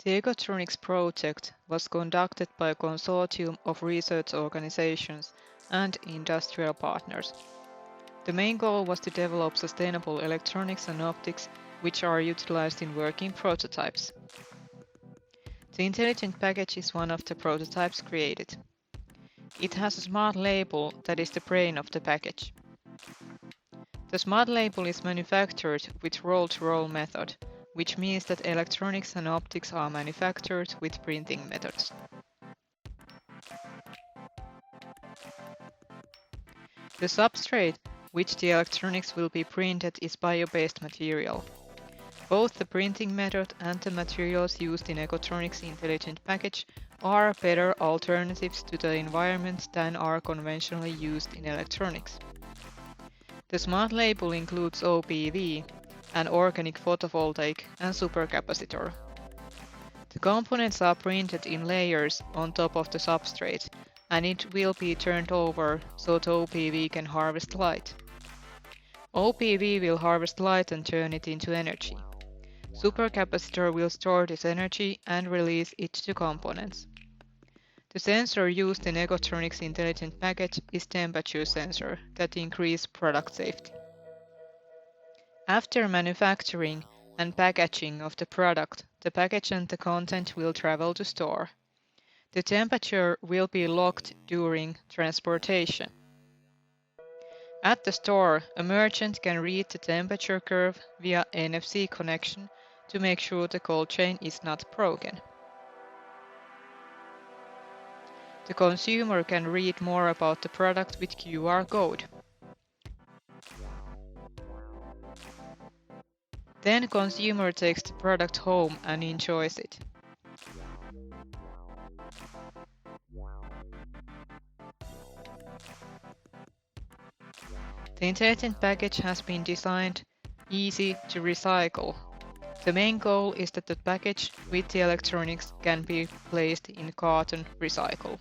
The ECOtronics project was conducted by a consortium of research organizations and industrial partners. The main goal was to develop sustainable electronics and optics which are utilized in working prototypes. The intelligent package is one of the prototypes created. It has a smart label that is the brain of the package. The smart label is manufactured with roll-to-roll method, which means that electronics and optics are manufactured with printing methods. The substrate, which the electronics will be printed, is bio-based material. Both the printing method and the materials used in ECOtronics intelligent package are better alternatives to the environment than are conventionally used in electronics. The smart label includes OPV, an organic photovoltaic, and supercapacitor. The components are printed in layers on top of the substrate, and it will be turned over so the OPV can harvest light. OPV will harvest light and turn it into energy. Supercapacitor will store this energy and release it to components. The sensor used in ECOtronics intelligent package is temperature sensor that increase product safety. After manufacturing and packaging of the product, the package and the content will travel to store. The temperature will be locked during transportation. At the store, a merchant can read the temperature curve via NFC connection to make sure the cold chain is not broken. The consumer can read more about the product with QR code. Then consumer takes the product home and enjoys it. The intelligent package has been designed easy to recycle. The main goal is that the package with the electronics can be placed in carton recycle.